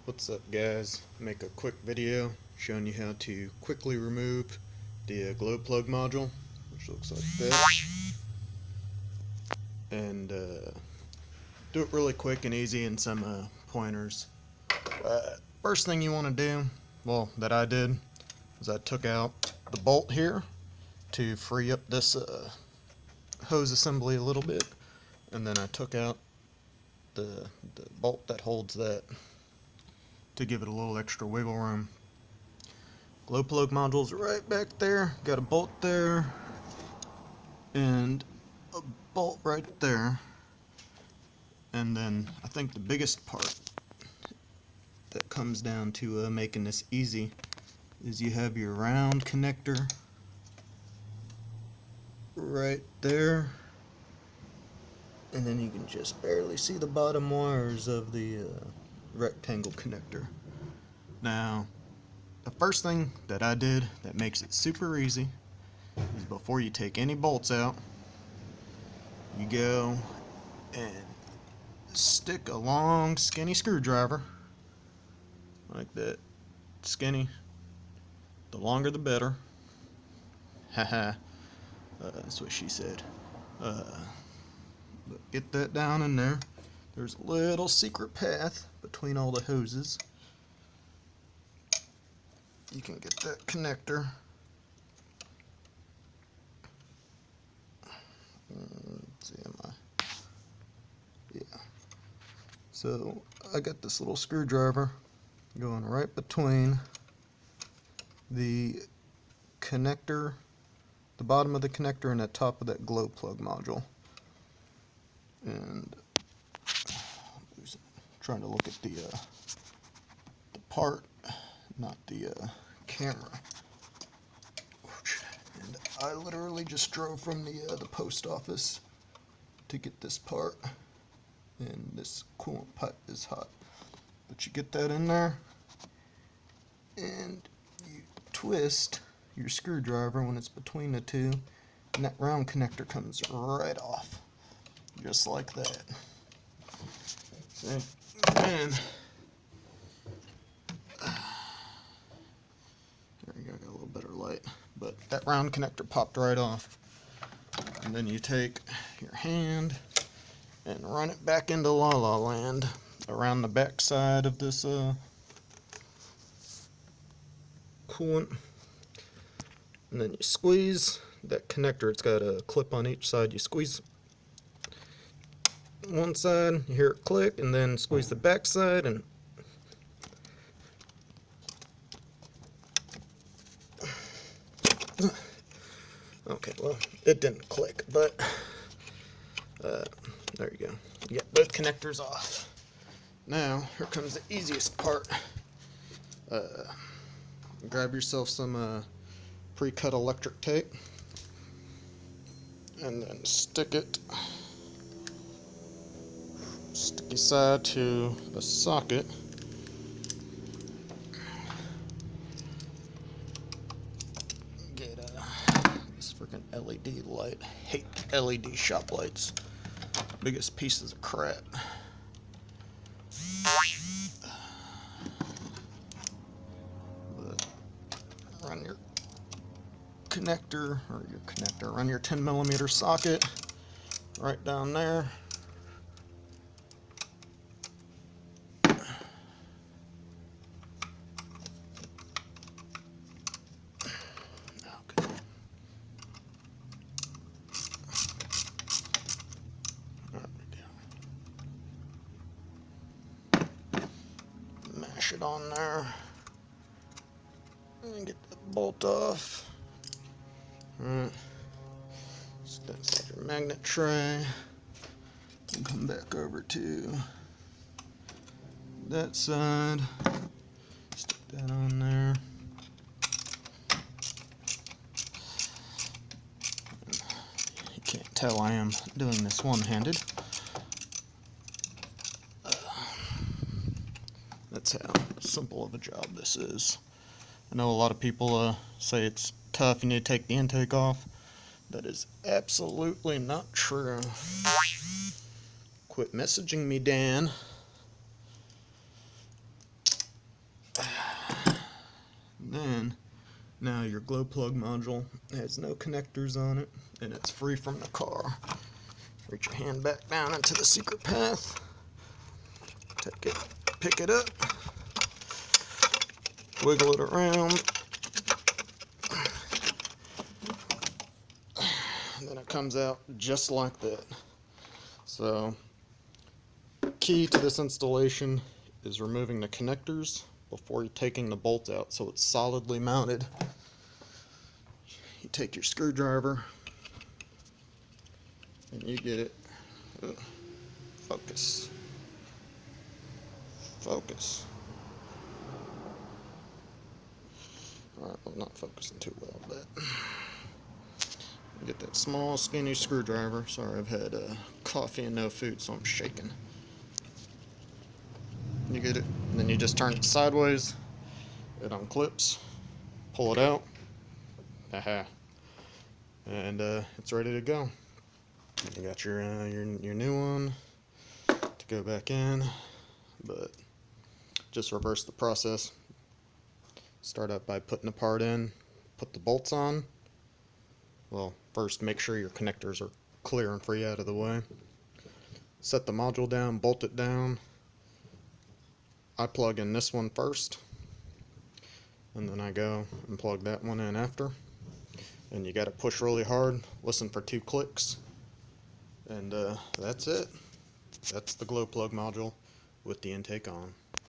What's up guys? Make a quick video showing you how to quickly remove the glow plug module, which looks like that, and do it really quick and easy in some pointers. First thing you want to do, well, that I did, is I took out the bolt here to free up this hose assembly a little bit, and then I took out the bolt that holds that to give it a little extra wiggle room. Glow plug module's right back there. Got a bolt there and a bolt right there. And then I think the biggest part that comes down to making this easy is you have your round connector right there, and then you can just barely see the bottom wires of the rectangle connector. Now, the first thing that I did that makes it super easy is before you take any bolts out, you go and stick a long skinny screwdriver like that. Skinny, the longer the better. Haha, that's what she said. But get that down in there. There's a little secret path between all the hoses. You can get that connector. Let's see, yeah. So I got this little screwdriver going right between the connector, the bottom of the connector, and the top of that glow plug module. And I'm trying to look at the part, not the camera. And I literally just drove from the post office to get this part, and this coolant pipe is hot. But you get that in there, and you twist your screwdriver when it's between the two, and that round connector comes right off, just like that. See? And there you go, got a little better light, but that round connector popped right off. And then you take your hand and run it back into La La Land around the back side of this coolant, and then you squeeze that connector. It's got a clip on each side. You squeeze one side, you hear it click, and then squeeze the back side, and okay, well, it didn't click, but there you go. You got both connectors off. Now, here comes the easiest part. Grab yourself some pre-cut electric tape, and then stick it sticky side to the socket. Get this freaking LED light. Hate LED shop lights. Biggest pieces of crap. But run your connector, run your 10mm socket right down there. Mash it on there and get the bolt off. Alright, stick that inside your magnet tray and come back over to that side. Stick that on there. You can't tell I am doing this one-handed. That's how simple of a job this is. I know a lot of people say it's tough, you need to take the intake off. That is absolutely not true. Quit messaging me, Dan. Now your glow plug module has no connectors on it, and it's free from the car. Reach your hand back down into the secret path, take it, pick it up, wiggle it around, and then it comes out just like that. So, key to this installation is removing the connectors before you're taking the bolt out so it's solidly mounted. You take your screwdriver and you get it. Focus. Focus. Alright, well, not focusing too well, but you get that small skinny screwdriver. Sorry, I've had coffee and no food, so I'm shaking. You get it, and then you just turn it sideways, it unclips, pull it out, haha, and it's ready to go. You got your new one to go back in, but just reverse the process. Start out by putting the part in, put the bolts on. Well, first make sure your connectors are clear and free out of the way. Set the module down, bolt it down. I plug in this one first, and then I go and plug that one in after. And you got to push really hard, listen for 2 clicks, and that's it. That's the glow plug module with the intake on.